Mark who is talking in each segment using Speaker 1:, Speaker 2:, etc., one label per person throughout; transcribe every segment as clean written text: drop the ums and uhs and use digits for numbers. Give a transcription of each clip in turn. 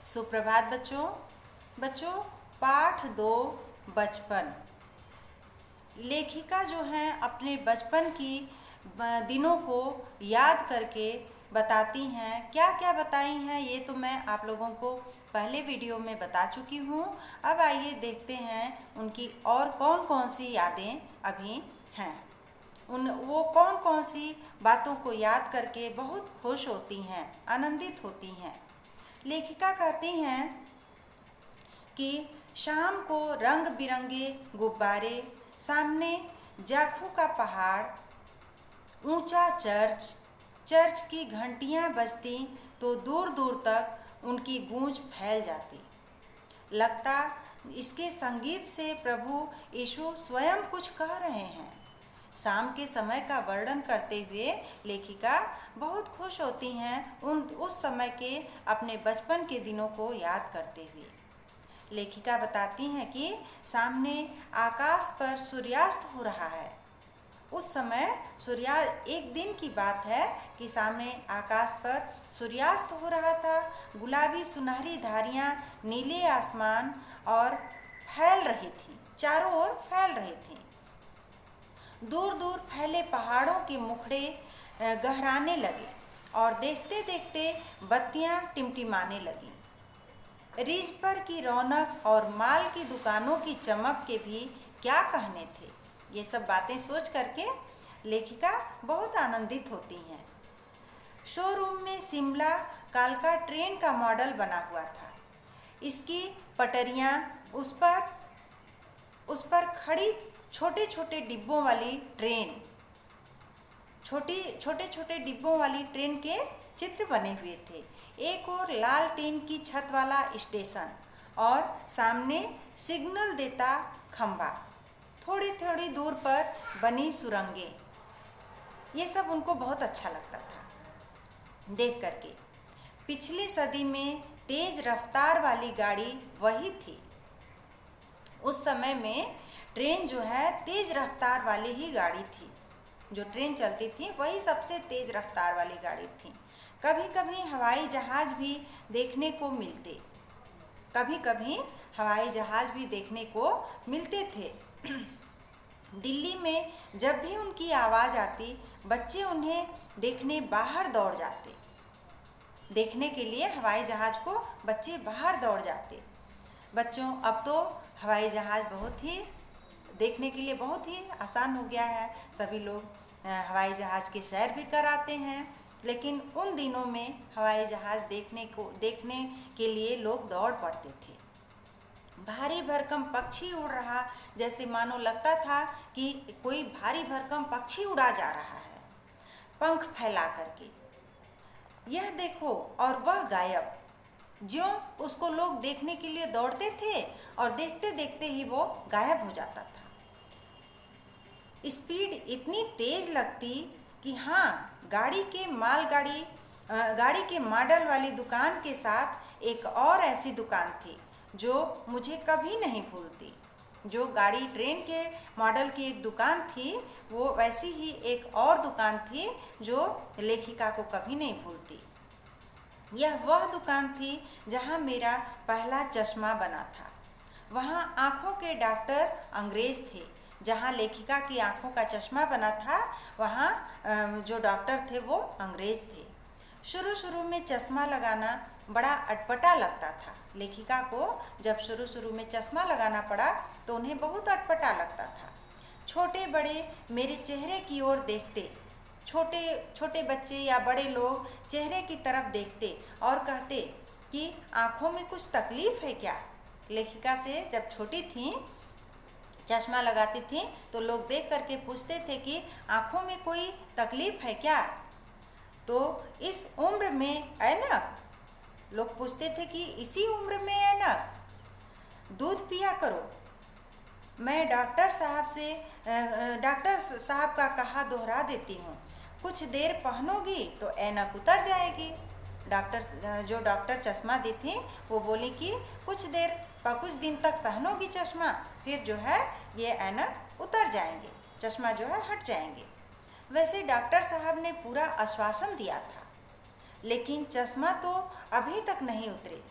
Speaker 1: सुप्रभात बच्चों। बच्चों, पाठ 2 बचपन। लेखिका जो हैं अपने बचपन की दिनों को याद करके बताती हैं। क्या क्या बताई हैं ये तो मैं आप लोगों को पहले वीडियो में बता चुकी हूँ। अब आइए देखते हैं उनकी और कौन कौन सी यादें अभी हैं। वो कौन कौन सी बातों को याद करके बहुत खुश होती हैं, आनंदित होती हैं। लेखिका कहती हैं कि शाम को रंग बिरंगे गुब्बारे, सामने जाखू का पहाड़, ऊंचा चर्च, चर्च की घंटियां बजती तो दूर दूर तक उनकी गूंज फैल जाती। लगता इसके संगीत से प्रभु यीशु स्वयं कुछ कह रहे हैं। शाम के समय का वर्णन करते हुए लेखिका बहुत खुश होती हैं उस समय के अपने बचपन के दिनों को याद करते हुए। लेखिका बताती हैं कि सामने आकाश पर सूर्यास्त हो रहा है। उस समय एक दिन की बात है कि सामने आकाश पर सूर्यास्त हो रहा था। गुलाबी सुनहरी धारियां नीले आसमान और फैल रही थी, चारों ओर फैल रही थी। दूर दूर फैले पहाड़ों के मुखड़े गहराने लगे और देखते देखते बत्तियां टिमटिमाने लगीं। रिज पर की रौनक और माल की दुकानों की चमक के भी क्या कहने थे। ये सब बातें सोच करके लेखिका बहुत आनंदित होती हैं। शोरूम में शिमला कालका ट्रेन का मॉडल बना हुआ था। इसकी पटरियां, उस पर खड़ी छोटे छोटे डिब्बों वाली ट्रेन, छोटे छोटे डिब्बों वाली ट्रेन के चित्र बने हुए थे। एक और लाल टीन की छत वाला स्टेशन और सामने सिग्नल देता खंबा, थोड़ी थोड़ी दूर पर बनी सुरंगें। ये सब उनको बहुत अच्छा लगता था देख करके। पिछली सदी में तेज रफ्तार वाली गाड़ी वही थी। उस समय में ट्रेन जो है तेज रफ्तार वाली ही गाड़ी थी। जो ट्रेन चलती थी वही सबसे तेज रफ्तार वाली गाड़ी थी। कभी कभी हवाई जहाज भी देखने को मिलते, कभी कभी हवाई जहाज भी देखने को मिलते थे। दिल्ली में जब भी उनकी आवाज़ आती, बच्चे उन्हें देखने बाहर दौड़ जाते। देखने के लिए हवाई जहाज को बच्चे बाहर दौड़ जाते। बच्चों, अब तो हवाई जहाज देखने के लिए बहुत ही आसान हो गया है। सभी लोग हवाई जहाज के सैर भी कराते हैं। लेकिन उन दिनों में हवाई जहाज देखने के लिए लोग दौड़ पड़ते थे। भारी भरकम पक्षी उड़ रहा, जैसे मानो लगता था कि कोई भारी भरकम पक्षी उड़ा जा रहा है पंख फैला करके। यह देखो और वह गायब। ज्यों उसको लोग देखने के लिए दौड़ते थे और देखते देखते ही वो गायब हो जाता था। स्पीड इतनी तेज लगती कि हाँ, गाड़ी के मॉडल वाली दुकान के साथ एक और ऐसी दुकान थी जो मुझे कभी नहीं भूलती। जो गाड़ी ट्रेन के मॉडल की एक दुकान थी, वो वैसी ही एक और दुकान थी जो लेखिका को कभी नहीं भूलती। यह वह दुकान थी जहाँ मेरा पहला चश्मा बना था। वहाँ आँखों के डॉक्टर अंग्रेज थे। जहाँ लेखिका की आँखों का चश्मा बना था, वहाँ जो डॉक्टर थे वो अंग्रेज थे। शुरू शुरू में चश्मा लगाना बड़ा अटपटा लगता था। लेखिका को जब शुरू में चश्मा लगाना पड़ा तो उन्हें बहुत अटपटा लगता था। छोटे बड़े मेरे चेहरे की ओर देखते, छोटे बच्चे या बड़े लोग चेहरे की तरफ देखते और कहते कि आँखों में कुछ तकलीफ है क्या। लेखिका से जब छोटी थी, चश्मा लगाती थी, तो लोग देख करके पूछते थे कि आँखों में कोई तकलीफ है क्या। तो इस उम्र में ऐनक, लोग पूछते थे कि इसी उम्र में ऐनक, दूध पिया करो। मैं डॉक्टर साहब का कहा दोहरा देती हूँ, कुछ देर पहनोगी तो ऐनक उतर जाएगी। जो डॉक्टर चश्मा दी थी वो बोली कि कुछ दिन तक पहनोगी चश्मा, फिर जो है ये ऐनक उतर जाएंगे, चश्मा जो है हट जाएंगे। वैसे डॉक्टर साहब ने पूरा आश्वासन दिया था। लेकिन चश्मा तो अभी तक नहीं उतरे,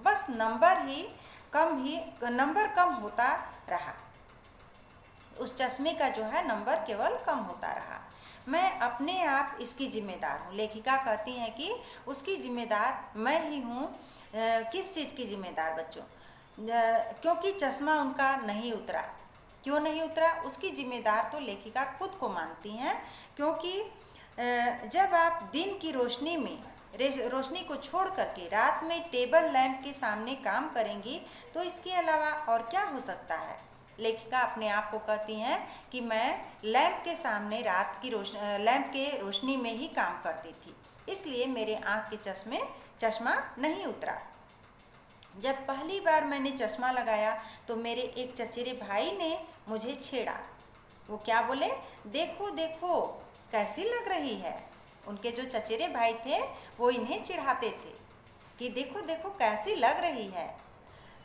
Speaker 1: बस नंबर कम होता रहा। उस चश्मे का जो है नंबर केवल कम होता रहा। मैं अपने आप इसकी जिम्मेदार हूँ। लेखिका कहती हैं कि उसकी जिम्मेदार मैं ही हूँ। किस चीज़ की जिम्मेदार बच्चों? क्योंकि चश्मा उनका नहीं उतरा। क्यों नहीं उतरा? उसकी जिम्मेदार तो लेखिका खुद को मानती हैं, क्योंकि जब आप दिन की रोशनी को छोड़ करके रात में टेबल लैंप के सामने काम करेंगी तो इसके अलावा और क्या हो सकता है? लेखिका अपने आप को कहती हैं कि मैं लैंप के सामने लैंप के रोशनी में ही काम करती थी, इसलिए मेरे आँख के चश्मा नहीं उतरा। जब पहली बार मैंने चश्मा लगाया तो मेरे एक चचेरे भाई ने मुझे छेड़ा। वो क्या बोले? देखो देखो कैसी लग रही है। उनके जो चचेरे भाई थे वो इन्हें चिढ़ाते थे कि देखो देखो कैसी लग रही है।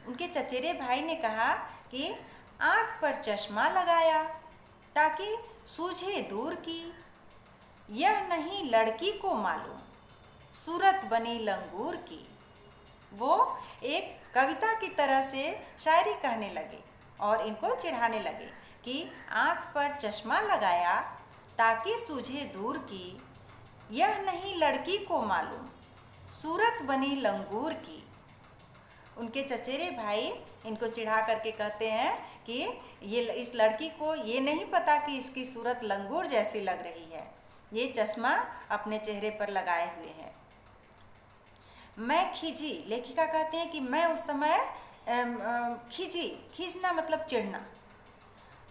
Speaker 1: उनके चचेरे भाई ने कहा कि आँख पर चश्मा लगाया ताकि सूझे दूर की, यह नहीं लड़की को मालूम, सूरत बनी लंगूर की। वो एक कविता की तरह से शायरी कहने लगे और इनको चिढ़ाने लगे कि आँख पर चश्मा लगाया ताकि सूझे दूर की, यह नहीं लड़की को मालूम, सूरत बनी लंगूर की। उनके चचेरे भाई इनको चिढ़ा करके कहते हैं कि इस लड़की को ये नहीं पता कि इसकी सूरत लंगूर जैसी लग रही है, ये चश्मा अपने चेहरे पर लगाए हुए है। मैं खींची, लेखिका कहते हैं कि मैं उस समय खींचना मतलब चिढ़ना।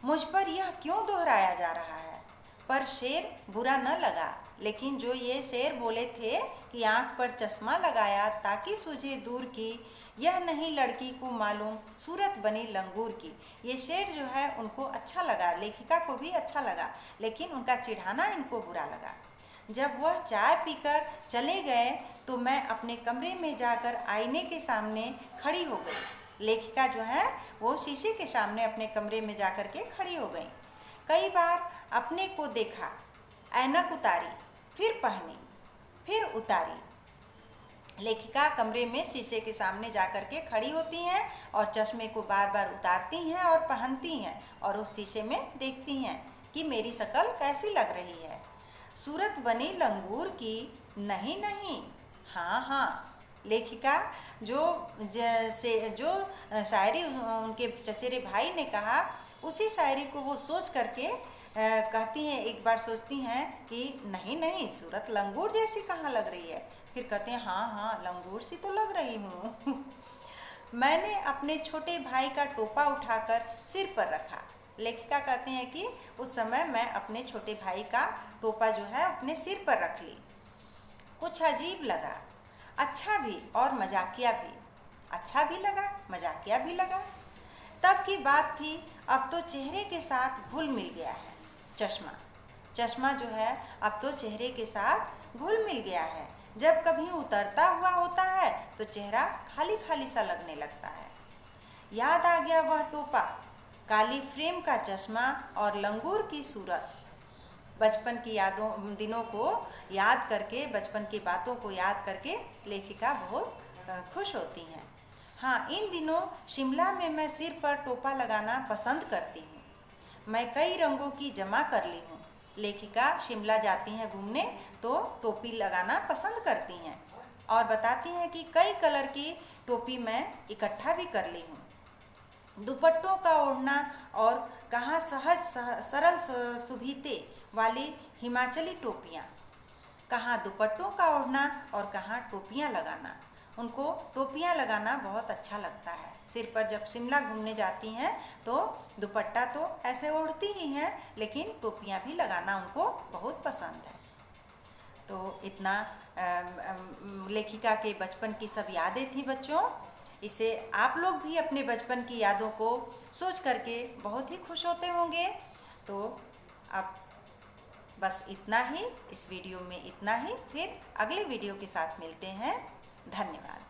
Speaker 1: मुझ पर यह क्यों दोहराया जा रहा है? पर शेर बुरा न लगा, लेकिन जो ये शेर बोले थे कि आँख पर चश्मा लगाया ताकि सूझे दूर की, यह नहीं लड़की को मालूम, सूरत बनी लंगूर की, ये शेर जो है उनको अच्छा लगा, लेखिका को भी अच्छा लगा, लेकिन उनका चिढ़ाना इनको बुरा लगा। जब वह चाय पीकर चले गए तो मैं अपने कमरे में जाकर आईने के सामने खड़ी हो गई। लेखिका जो है वो शीशे के सामने अपने कमरे में जाकर के खड़ी हो गई। कई बार अपने को देखा, ऐनक उतारी, फिर पहनी, फिर उतारी। लेखिका कमरे में शीशे के सामने जाकर के खड़ी होती हैं और चश्मे को बार बार उतारती हैं और पहनती हैं और उस शीशे में देखती हैं कि मेरी शक्ल कैसी लग रही है। सूरत बनी लंगूर की, नहीं नहीं, हाँ हाँ। लेखिका जो शायरी उनके चचेरे भाई ने कहा, उसी शायरी को वो सोच करके कहती हैं, एक बार सोचती हैं कि नहीं नहीं, सूरत लंगूर जैसी कहाँ लग रही है। फिर कहते हैं हाँ हाँ, लंगूर सी तो लग रही हूँ। मैंने अपने छोटे भाई का टोपा उठाकर सिर पर रखा। लेखिका कहते हैं कि उस समय मैं अपने छोटे भाई का टोपा जो है अपने सिर पर रख ली। कुछ अजीब लगा, अच्छा भी और मजाकिया भी। अच्छा भी लगा, मजाकिया भी लगा। तब की बात थी, अब तो चेहरे के साथ घुल मिल गया है चश्मा जो है अब तो चेहरे के साथ घुल मिल गया है। जब कभी उतरता हुआ होता है तो चेहरा खाली खाली सा लगने लगता है। याद आ गया वह टोपा, काली फ्रेम का चश्मा और लंगूर की सूरत। बचपन की दिनों को याद करके, बचपन की बातों को याद करके लेखिका बहुत खुश होती हैं। हाँ, इन दिनों शिमला में मैं सिर पर टोपा लगाना पसंद करती हूँ। मैं कई रंगों की जमा कर ली हूँ। लेखिका शिमला जाती हैं घूमने तो टोपी लगाना पसंद करती हैं और बताती हैं कि कई कलर की टोपी मैं इकट्ठा भी कर ली हूँ। दुपट्टों का ओढ़ना और कहाँ सरल सुभीते वाली हिमाचली टोपियाँ, कहाँ दुपट्टों का ओढ़ना और कहाँ टोपियाँ लगाना। उनको टोपियाँ लगाना बहुत अच्छा लगता है। सिर पर जब शिमला घूमने जाती हैं तो दुपट्टा तो ऐसे ओढ़ती ही हैं, लेकिन टोपियाँ भी लगाना उनको बहुत पसंद है। तो इतना लेखिका के बचपन की सब यादें थी बच्चों। इसे आप लोग भी अपने बचपन की यादों को सोच करके बहुत ही खुश होते होंगे। तो अब बस इतना ही, इस वीडियो में इतना ही। फिर अगले वीडियो के साथ मिलते हैं। धन्यवाद।